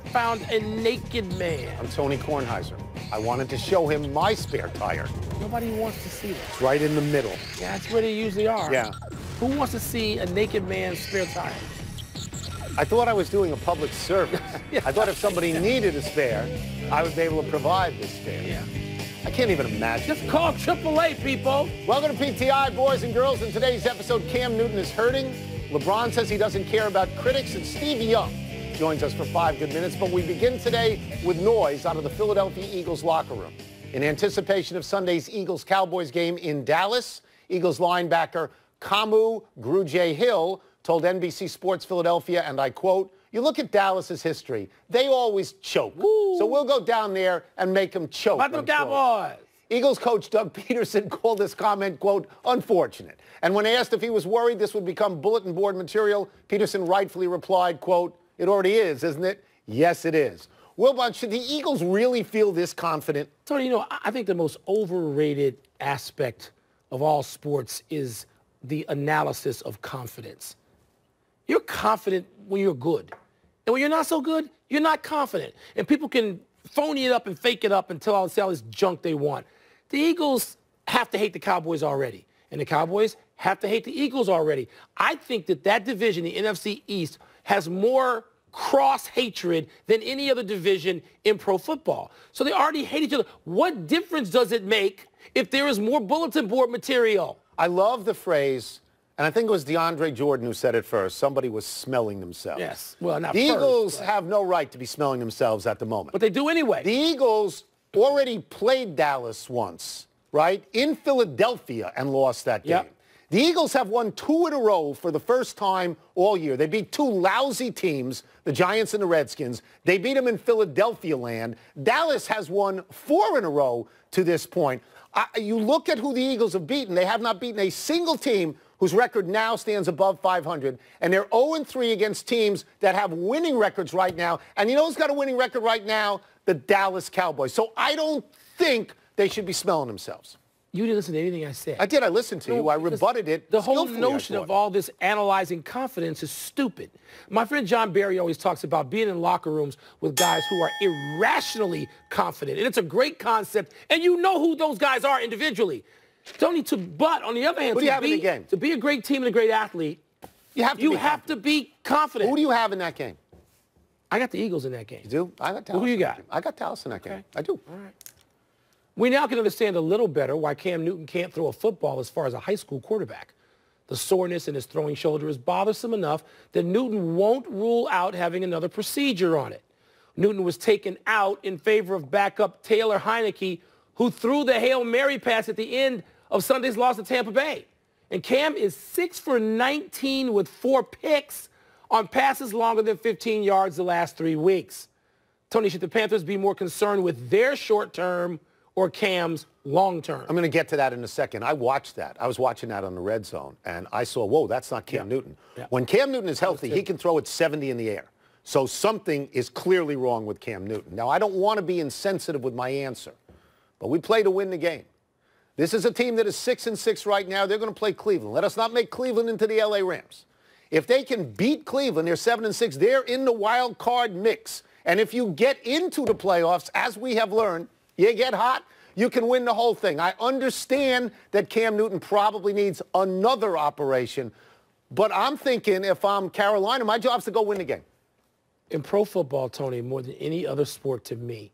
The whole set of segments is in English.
found a naked man. I'm Tony Kornheiser. I wanted to show him my spare tire. Nobody wants to see that. It's right in the middle. Yeah, that's where they usually are. Yeah. Who wants to see a naked man's spare tire? I thought I was doing a public service. Yeah. I thought if somebody needed a spare, I would be able to provide this spare. Yeah. I can't even imagine. Just call AAA, people. Welcome to PTI, boys and girls. In today's episode, Cam Newton is hurting. LeBron says he doesn't care about critics, and Stevie Young joins us for 5 good minutes. But we begin today with noise out of the Philadelphia Eagles locker room. In anticipation of Sunday's Eagles-Cowboys game in Dallas, Eagles linebacker Kamu Grugier-Hill told NBC Sports Philadelphia, and I quote, "You look at Dallas's history, they always choke. Woo. So we'll go down there and make them choke." About the Cowboys. Eagles coach Doug Peterson called this comment, quote, unfortunate. And when asked if he was worried this would become bulletin board material, Peterson rightfully replied, quote, "It already is, isn't it?" Yes, it is. Wilbon, should the Eagles really feel this confident? Tony, you know, I think the most overrated aspect of all sports is the analysis of confidence. You're confident when you're good. And when you're not so good, you're not confident. And people can phony it up and fake it up and tell all this junk they want. The Eagles have to hate the Cowboys already. And the Cowboys have to hate the Eagles already. I think that division, the NFC East, has more cross-hatred than any other division in pro football. So they already hate each other. What difference does it make if there is more bulletin board material? I love the phrase, and I think it was DeAndre Jordan who said it first, somebody was smelling themselves. Yes. Well, not the first, Eagles have no right to be smelling themselves at the moment. But they do anyway. The Eagles already played Dallas once, right, in Philadelphia and lost that game. Yep. The Eagles have won 2 in a row for the first time all year. They beat 2 lousy teams, the Giants and the Redskins. They beat them in Philadelphia land. Dallas has won 4 in a row to this point. You look at who the Eagles have beaten. They have not beaten a single team whose record now stands above 500. And they're 0-3 against teams that have winning records right now. And you know who's got a winning record right now? The Dallas Cowboys. So I don't think they should be smelling themselves. You didn't listen to anything I said. I did. I listened to you. I rebutted it. The whole notion of all this analyzing confidence is stupid. My friend John Barry always talks about being in locker rooms with guys who are irrationally confident. And it's a great concept. And you know who those guys are individually. Tony, but on the other hand, who do you have in the game? To be a great team and a great athlete, you have to be confident. Who do you have in that game? I got the Eagles in that game. You do? I got Dallas. Who you got? I got Dallas in that game. I do. All right. We now can understand a little better why Cam Newton can't throw a football as far as a high school quarterback. The soreness in his throwing shoulder is bothersome enough that Newton won't rule out having another procedure on it. Newton was taken out in favor of backup Taylor Heineke, who threw the Hail Mary pass at the end of Sunday's loss to Tampa Bay. And Cam is 6 for 19 with 4 picks on passes longer than 15 yards the last 3 weeks. Tony, should the Panthers be more concerned with their short-term or Cam's long-term? I'm going to get to that in a second. I watched that. I was watching that on the red zone, and I saw, whoa, that's not Cam Newton. Yeah. When Cam Newton is healthy, he can throw it 70 in the air. So something is clearly wrong with Cam Newton. Now, I don't want to be insensitive with my answer, but we play to win the game. This is a team that is 6-6 right now. They're going to play Cleveland. Let us not make Cleveland into the L.A. Rams. If they can beat Cleveland, they're 7-6. They're in the wild card mix. And if you get into the playoffs, as we have learned, you get hot, you can win the whole thing. I understand that Cam Newton probably needs another operation, but I'm thinking if I'm Carolina, my job's to go win the game. In pro football, Tony, more than any other sport to me,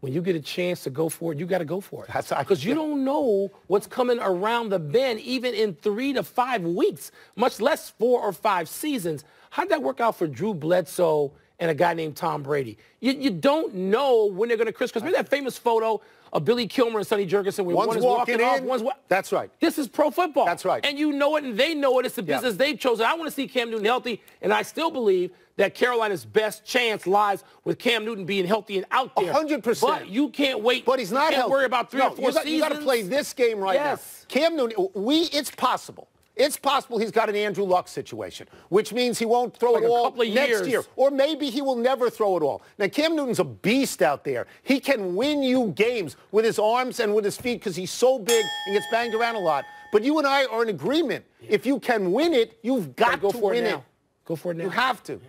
when you get a chance to go for it, you got to go for it. Because you don't know what's coming around the bend, even in 3 to 5 weeks, much less 4 or 5 seasons. How'd that work out for Drew Bledsoe and a guy named Tom Brady? You don't know when they're going to crisscross. Remember that famous photo of Billy Kilmer and Sonny Jurgensen where one is walking off, one's That's right. This is pro football. That's right. And you know it, and they know it. It's the business they've chosen. I want to see Cam Newton healthy, and I still believe that Carolina's best chance lies with Cam Newton being healthy and out there. 100%. But you can't wait. But he's not you can't healthy. worry about 3 or 4 seasons. You got to play this game right now. Cam Newton, it's possible. It's possible he's got an Andrew Luck situation, which means he won't throw it all next year. Or maybe he will never throw it all. Now, Cam Newton's a beast out there. He can win you games with his arms and with his feet because he's so big and gets banged around a lot. But you and I are in agreement. If you can win it, you've got to win it. Go for it now. You have to.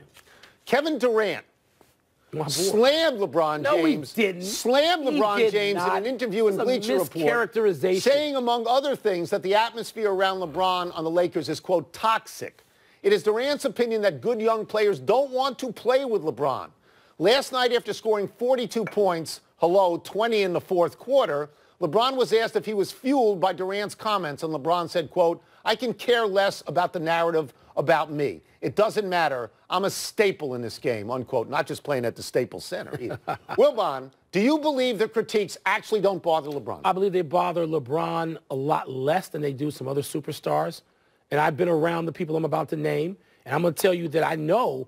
Kevin Durant slammed LeBron James. No, he didn't. Slammed LeBron James in an interview in Bleacher Report, saying, among other things, that the atmosphere around LeBron on the Lakers is, quote, toxic. It is Durant's opinion that good young players don't want to play with LeBron. Last night, after scoring 42 points, 20 in the fourth quarter, LeBron was asked if he was fueled by Durant's comments, and LeBron said, quote, I can care less about the narrative about me. It doesn't matter. I'm a staple in this game, unquote. Not just playing at the Staples Center either. Wilbon, do you believe the critiques actually don't bother LeBron? I believe they bother LeBron a lot less than they do some other superstars. And I've been around the people I'm about to name, and I'm going to tell you that I know,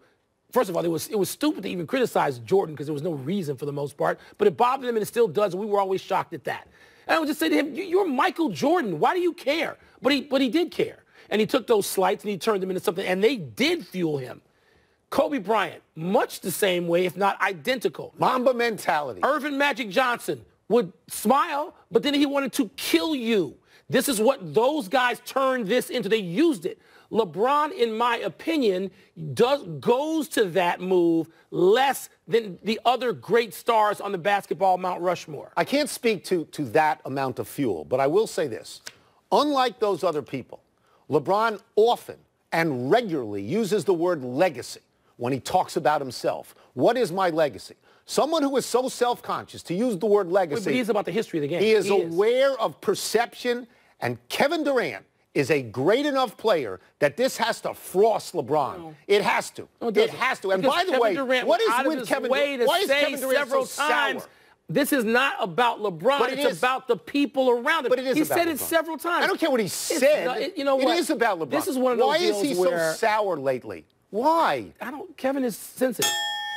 first of all, it was stupid to even criticize Jordan because there was no reason for the most part, but it bothered him and it still does, and we were always shocked at that. And I would just say to him, you're Michael Jordan. Why do you care? But he did care. And he took those slights and he turned them into something, and they did fuel him. Kobe Bryant, much the same way, if not identical. Mamba mentality. Irvin Magic Johnson would smile, but then he wanted to kill you. This is what those guys turned this into. They used it. LeBron, in my opinion, goes to that move less than the other great stars on the basketball Mount Rushmore. I can't speak to that amount of fuel, but I will say this. Unlike those other people, LeBron often and regularly uses the word legacy when he talks about himself. What is my legacy? Someone who is so self-conscious to use the word legacy. But he's about the history of the game. He is aware of perception, and Kevin Durant is a great enough player that this has to frost LeBron. No. It has to. No, it has to. And because by the Kevin way, Durant what is with Kevin Durant? Why is Kevin Durant so sour? This is not about LeBron. But it's about the people around him. But it is he about said LeBron. It several times. I don't care what he said. You know what? It is about LeBron. This is one of those Why is he so sour lately? Why? Kevin is sensitive.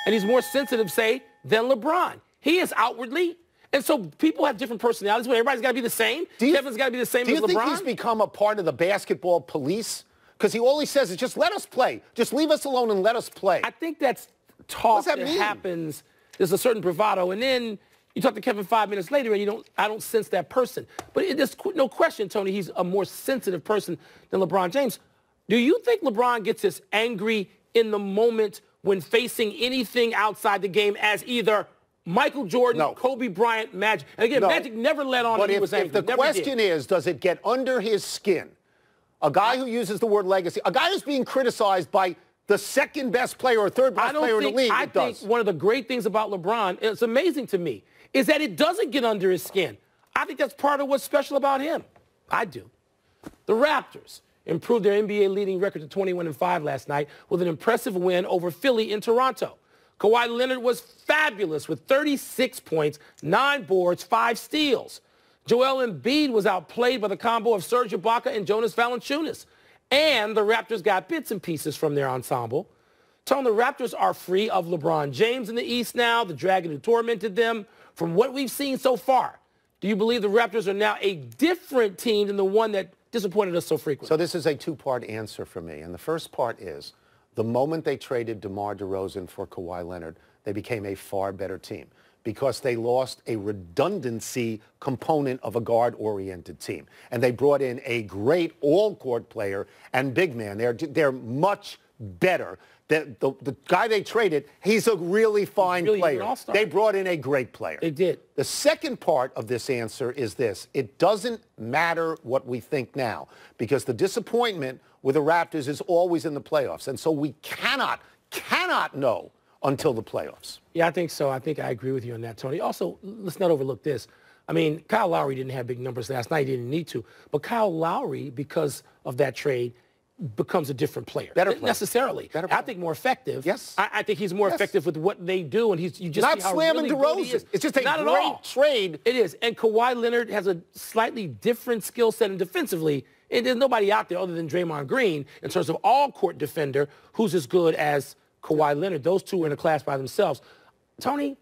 And he's more sensitive, say, than LeBron. He is outwardly. And so people have different personalities, but everybody's got to be the same. Kevin's got to be the same as LeBron. Do you think he's become a part of the basketball police? Because all he says is just let us play. Just leave us alone and let us play. I think that's talk that happens. There's a certain bravado. And then you talk to Kevin 5 minutes later, and I don't sense that person. But there's no question, Tony, he's a more sensitive person than LeBron James. Do you think LeBron gets as angry in the moment when facing anything outside the game as either Michael Jordan, Kobe Bryant, Magic? And again, Magic never let on that he was angry. But if the question is, does it get under his skin? A guy who uses the word legacy, a guy who's being criticized by the second best player or third best player in the league, I think one of the great things about LeBron, it's amazing to me, is that it doesn't get under his skin. I think that's part of what's special about him. I do. The Raptors improved their NBA leading record to 21-5 last night with an impressive win over Philly in Toronto. Kawhi Leonard was fabulous with 36 points, 9 boards, 5 steals. Joel Embiid was outplayed by the combo of Serge Ibaka and Jonas Valanciunas. And the Raptors got bits and pieces from their ensemble. Tone, the Raptors are free of LeBron James in the East now, the dragon who tormented them. From what we've seen so far, do you believe the Raptors are now a different team than the one that disappointed us so frequently? So this is a two-part answer for me. And the first part is, the moment they traded DeMar DeRozan for Kawhi Leonard, they became a far better team because they lost a redundancy component of a guard-oriented team. And they brought in a great all-court player and big man. They're much better. The guy they traded, he's a really fine player. They brought in a great player. They did. The second part of this answer is this. It doesn't matter what we think now because the disappointment with the Raptors is always in the playoffs. And so we cannot know until the playoffs. Yeah, I think so. I think I agree with you on that, Tony. Also, let's not overlook this. I mean, Kyle Lowry didn't have big numbers last night. He didn't need to. But Kyle Lowry, because of that trade, becomes a different player. Better player. Necessarily. I think more effective. Yes. I think he's more effective with what they do, and you just not see how slamming really DeRozan. Good he is. It's just a great trade. It is. And Kawhi Leonard has a slightly different skill set, and defensively, and there's nobody out there other than Draymond Green in terms of all-court defender who's as good as Kawhi Leonard. Those two are in a class by themselves. Tony,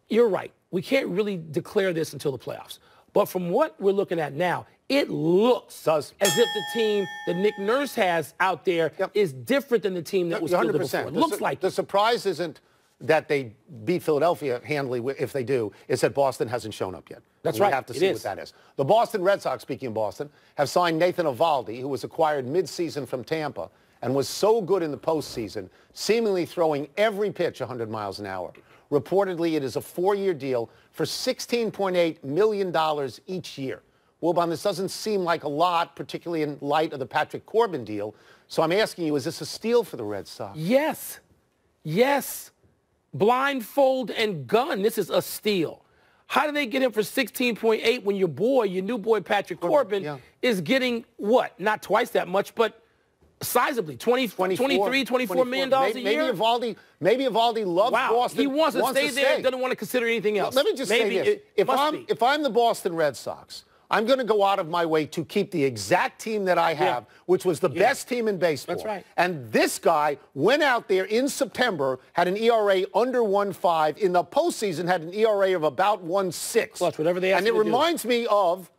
you're right. We can't really declare this until the playoffs. But from what we're looking at now, it looks as if the team that Nick Nurse has out there is different than the team that was fielded before. It looks like the surprise isn't that they beat Philadelphia handily. If they do, it's that Boston hasn't shown up yet. That's right. We have to see what that is. The Boston Red Sox, speaking of Boston, have signed Nathan Eovaldi, who was acquired midseason from Tampa, and was so good in the postseason, seemingly throwing every pitch 100 miles an hour. Reportedly, it is a 4-year deal for $16.8 million each year. Wilbon, this doesn't seem like a lot, particularly in light of the Patrick Corbin deal. So I'm asking you, is this a steal for the Red Sox? Yes. Yes. Blindfold and gun. This is a steal. How do they get him for 16.8 when your new boy Patrick Corbin is getting what? Not twice that much, but sizably, 24 million dollars a year? Maybe Evaldi loves Boston. He wants to stay there and doesn't want to consider anything else. Let me just say this. If I'm the Boston Red Sox, I'm going to go out of my way to keep the exact team that I have, which was the best team in baseball. That's right. And this guy went out there in September, had an ERA under 1.5. In the postseason, had an ERA of about 1.6. Plus, whatever they asked him to do. And it reminds me of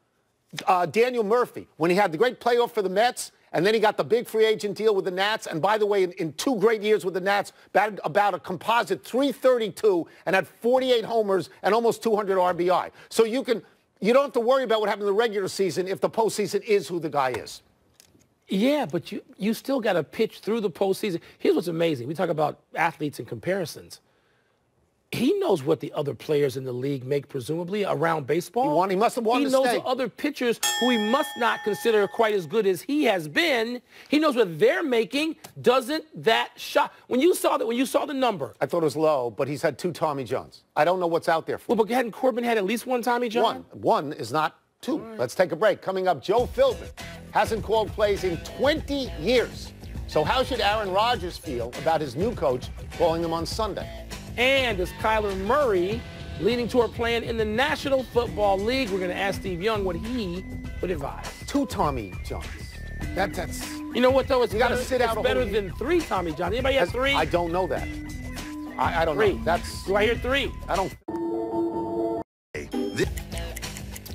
Daniel Murphy when he had the great playoff for the Mets. And then he got the big free agent deal with the Nats. And by the way, in 2 great years with the Nats, batted about a composite .332 and had 48 homers and almost 200 RBI. So you don't have to worry about what happened in the regular season if the postseason is who the guy is. Yeah, but you still got to pitch through the postseason. Here's what's amazing. We talk about athletes and comparisons. He knows what the other players in the league make, presumably, around baseball. He must have wanted to stay. He knows the other pitchers who he must not consider quite as good as he has been. He knows what they're making. Doesn't that shock? When you saw the number. I thought it was low, but he's had 2 Tommy Johns. I don't know what's out there for him. Well, but hadn't Corbin had at least 1 Tommy John? One is not 2. Right. Let's take a break. Coming up, Joe Philbin hasn't called plays in 20 years. So how should Aaron Rodgers feel about his new coach calling them on Sunday? And is Kyler Murray leading toward playing in the National Football League? We're going to ask Steve Young what he would advise. 2 Tommy Johns. That's. You know what, though? It's you got to sit out. It's better than 3 Tommy Johns. Anybody have 3? I don't know that. I don't 3. know. Do I hear 3? I don't.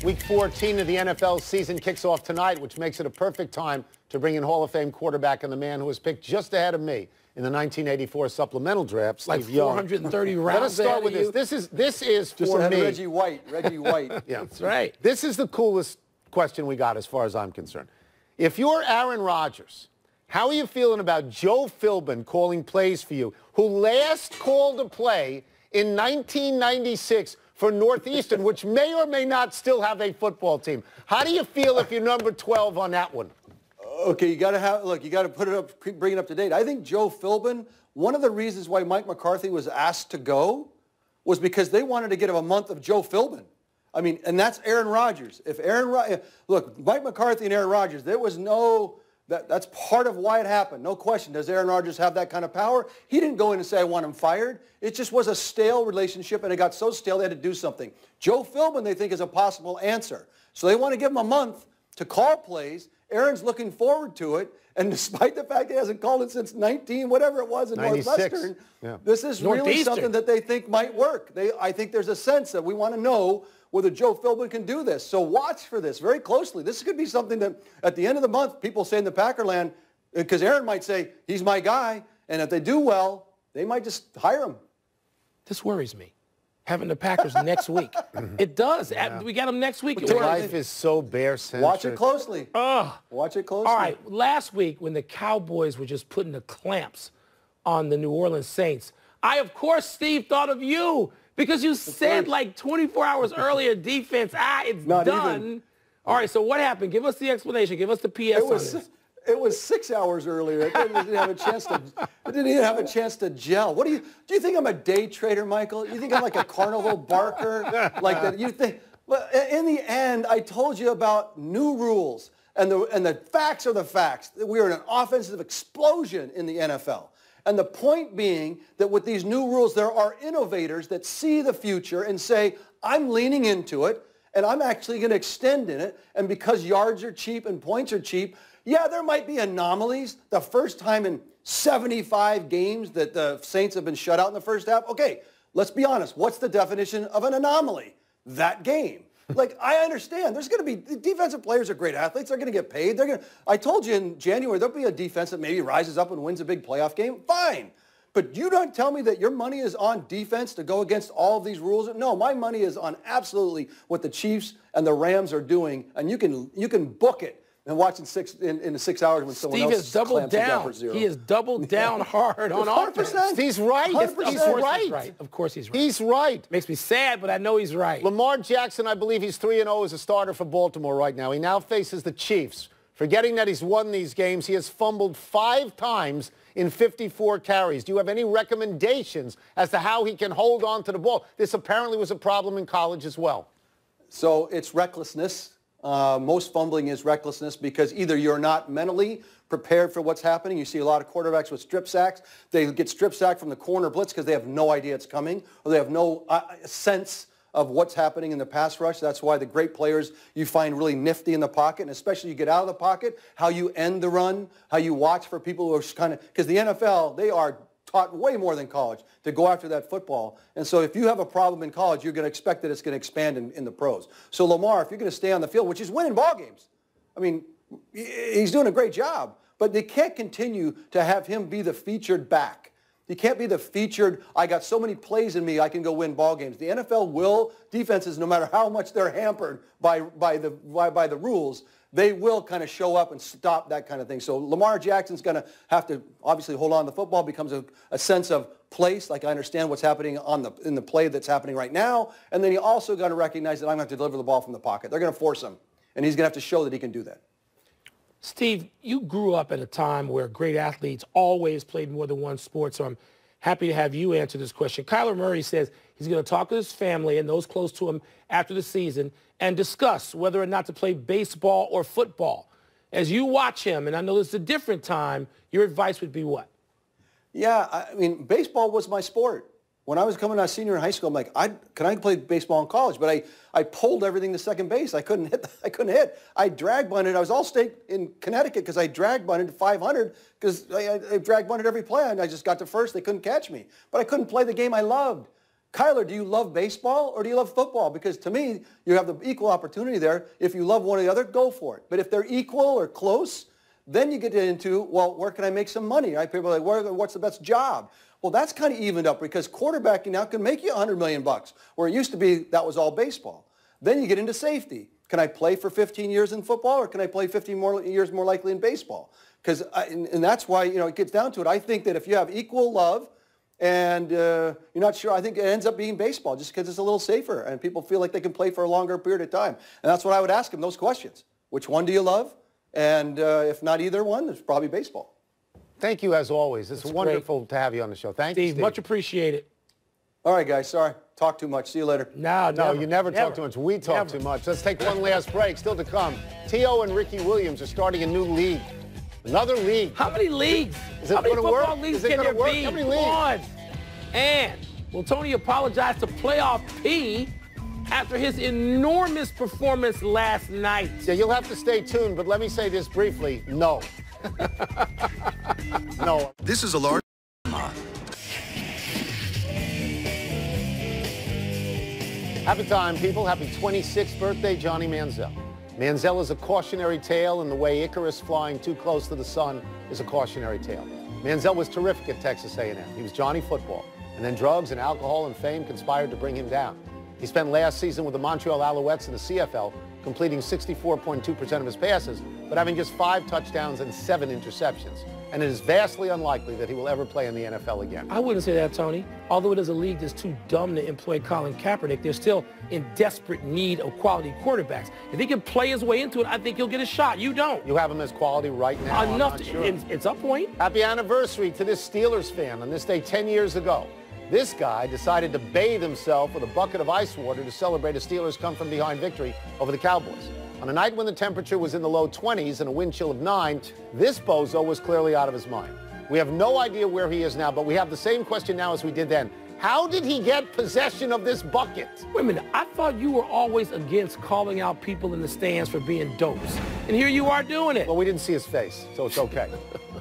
Week 14 of the NFL season kicks off tonight, which makes it a perfect time to bring in Hall of Fame quarterback and the man who was picked just ahead of me in the 1984 supplemental draft, Steve like Young. 430 rounds. Let us start with this. This is just for ahead me. Of Reggie White. Yeah, that's right. This is the coolest question we got as far as I'm concerned. If you're Aaron Rodgers, how are you feeling about Joe Philbin calling plays for you, who last called a play in 1996 for Northeastern, which may or may not still have a football team? How do you feel if you're number 12 on that one? Okay, you got to put it up, bring it up to date. I think Joe Philbin, one of the reasons why Mike McCarthy was asked to go was because they wanted to get him a month of Joe Philbin. I mean, and that's Aaron Rodgers. Look, Mike McCarthy and Aaron Rodgers, there was no, that's part of why it happened. No question. Does Aaron Rodgers have that kind of power? He didn't go in and say, I want him fired. It just was a stale relationship, and it got so stale they had to do something. Joe Philbin, they think, is a possible answer. So they want to give him a month to call plays. Aaron's looking forward to it, and despite the fact he hasn't called it since 19, whatever it was in 96. Northwestern, this is really something that they think might work. I think there's a sense that we want to know whether Joe Philbin can do this. So watch for this very closely. This could be something that at the end of the month, people say in the Packerland, because Aaron might say, he's my guy, and if they do well, they might just hire him. This worries me. Having the Packers next week. It does. Yeah. We got them next week. Life is so bear-centric. Watch it closely. Watch it closely. All right. Last week, when the Cowboys were just putting the clamps on the New Orleans Saints, I, of course, Steve, thought of you because you said like 24 hours earlier, defense, it's not done. Even. All right, so what happened? Give us the explanation. Give us the PS on this. It was 6 hours earlier. It didn't have a chance to. It didn't even have a chance to gel. What do you think I'm a day trader, Michael? You think I'm like a carnival barker, like that? You think? Well, in the end, I told you about new rules, and the facts are the facts. We are in an offensive explosion in the NFL, and the point being that with these new rules, there are innovators that see the future and say, I'm leaning into it, and I'm actually going to extend in it. And because yards are cheap and points are cheap. Yeah, there might be anomalies. The first time in 75 games that the Saints have been shut out in the first half. Okay, let's be honest. What's the definition of an anomaly? That game. Like, I understand. There's going to be, defensive players are great athletes. They're going to get paid. I told you in January, there'll be a defense that maybe rises up and wins a big playoff game. Fine. But you don't tell me that your money is on defense to go against all of these rules. No, my money is on absolutely what the Chiefs and the Rams are doing, and you can book it. than watching in the 6 hours when someone else has doubled down. For 0. He has doubled down hard on offense. He's right. He's right. Of course he's right. He's right. Makes me sad, but I know he's right. Lamar Jackson, I believe he's 3-0 as a starter for Baltimore right now. He now faces the Chiefs. Forgetting that he's won these games, he has fumbled 5 times in 54 carries. Do you have any recommendations as to how he can hold on to the ball? This apparently was a problem in college as well. So it's recklessness. Most fumbling is recklessness because either you're not mentally prepared for what's happening. You see a lot of quarterbacks with strip sacks. They get strip sacked from the corner blitz because they have no idea it's coming, or they have no sense of what's happening in the pass rush. That's why the great players you find really nifty in the pocket, and especially you get out of the pocket, how you end the run, how you watch for people who are kind of, because the NFL, they are taught way more than college to go after that football. And so if you have a problem in college, you're going to expect that it's going to expand in the pros. So Lamar, if you're going to stay on the field, which is winning ball games, I mean, he's doing a great job, but they can't continue to have him be the featured back. You can't be the featured, I got so many plays in me, I can go win ball games. The NFL will, defenses, no matter how much they're hampered by the rules, they will kind of show up and stop that kind of thing. So Lamar Jackson's going to have to obviously hold on to the football, becomes a sense of place, like I understand what's happening in the play that's happening right now, and then he also got to recognize that I'm going to have to deliver the ball from the pocket. They're going to force him, and he's going to have to show that he can do that. Steve, you grew up at a time where great athletes always played more than one sport, so I'm happy to have you answer this question. Kyler Murray says he's going to talk to his family and those close to him after the season and discuss whether or not to play baseball or football. As you watch him, and I know this is a different time, your advice would be what? Yeah, I mean, baseball was my sport. When I was coming out senior in high school, I'm like, can I play baseball in college? But I pulled everything to second base. I couldn't hit. I drag bunted. I was all-state in Connecticut because I drag bunted 500 because I drag bunted every play. And I just got to first. They couldn't catch me. But I couldn't play the game I loved. Kyler, do you love baseball or do you love football? Because to me, you have the equal opportunity there. If you love one or the other, go for it. But if they're equal or close, then you get into, well, where can I make some money? Right? People are like, what's the best job? Well, that's kind of evened up because quarterbacking now can make you $100 million, where it used to be that was all baseball. Then you get into safety. Can I play for 15 years in football, or can I play 15 more years more likely in baseball? And that's why, it gets down to it. I think that if you have equal love and you're not sure, I think it ends up being baseball just because it's a little safer and people feel like they can play for a longer period of time. And that's what I would ask them, those questions. Which one do you love? And if not either one, it's probably baseball. Thank you, as always. It's wonderful to have you on the show. Thank you, Steve. Much appreciated. All right, guys. Sorry. Talk too much. See you later. No, you never talk too much. We talk too much. Let's take one last break. Still to come. T.O. and Ricky Williams are starting a new league. Another league. How many leagues? Is it How many football work? Leagues can there be? How many leagues? And will Tony apologize to Playoff P after his enormous performance last night? Yeah, you'll have to stay tuned, but let me say this briefly. No. No. This is a large... Happy time, people. Happy 26th birthday, Johnny Manziel. Manziel is a cautionary tale in the way Icarus flying too close to the sun is a cautionary tale. Manziel was terrific at Texas A&M. He was Johnny Football. And then drugs and alcohol and fame conspired to bring him down. He spent last season with the Montreal Alouettes in the CFL, completing 64.2% of his passes, but having just 5 touchdowns and 7 interceptions. And it is vastly unlikely that he will ever play in the NFL again. I wouldn't say that, Tony. Although it is a league that's too dumb to employ Colin Kaepernick, they're still in desperate need of quality quarterbacks. If he can play his way into it, I think he'll get a shot. You don't. You have him as quality right now. Enough. Sure. It's a point. Happy anniversary to this Steelers fan on this day 10 years ago. This guy decided to bathe himself with a bucket of ice water to celebrate a Steelers come-from-behind victory over the Cowboys. On a night when the temperature was in the low 20s and a wind chill of 9, this bozo was clearly out of his mind. We have no idea where he is now, but we have the same question now as we did then. How did he get possession of this bucket? Wait a minute. I thought you were always against calling out people in the stands for being dopes. And here you are doing it. Well, we didn't see his face, so it's okay.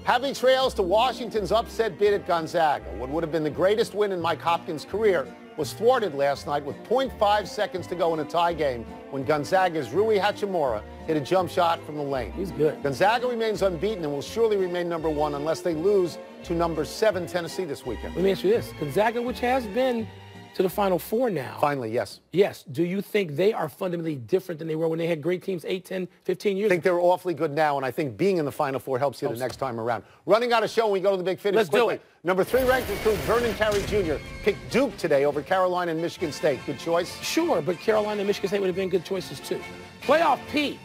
Happy trails to Washington's upset bid at Gonzaga. What would have been the greatest win in Mike Hopkins' career was thwarted last night with 0.5 seconds to go in a tie game when Gonzaga's Rui Hachimura hit a jump shot from the lane. He's good. Gonzaga remains unbeaten and will surely remain number 1 unless they lose to number 7 Tennessee this weekend. Let me ask you this. Gonzaga, which has been to the Final Four now. Finally, yes. Yes. Do you think they are fundamentally different than they were when they had great teams 8, 10, 15 years ago? I think they're awfully good now, and I think being in the Final Four helps you the next time around. Running out of show, we go to the big finish. Let's quickly. do it. Number 3 ranked recruit Vernon Carey Jr. picked Duke today over Carolina and Michigan State. Good choice? Sure, but Carolina and Michigan State would have been good choices too. Playoff P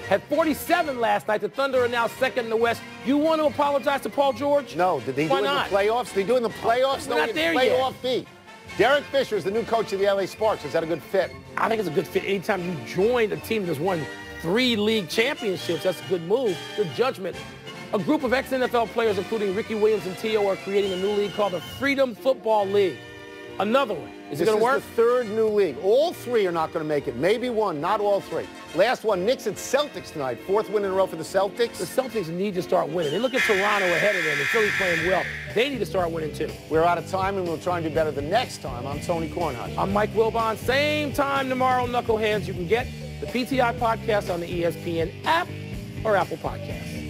had 47 last night. The Thunder are now second in the West. You want to apologize to Paul George? No. Did they do it in the playoffs? Did they do it in the playoffs? We're not there yet. Playoff B. Derek Fisher is the new coach of the LA Sparks. Is that a good fit? I think it's a good fit. Anytime you join a team that's won 3 league championships, that's a good move. Good judgment. A group of ex-NFL players, including Ricky Williams and T.O., are creating a new league called the Freedom Football League. Another one. Is it going to work? This is the 3rd new league. All 3 are not going to make it. Maybe 1, not all 3. Last one, Knicks and Celtics tonight. 4th win in a row for the Celtics. The Celtics need to start winning. They look at Toronto ahead of them, and Philly playing well. They need to start winning too. We're out of time, and we'll try and do better the next time. I'm Tony Kornhuis. I'm Mike Wilbon. Same time tomorrow, Knuckleheads. You can get the PTI podcast on the ESPN app or Apple Podcasts.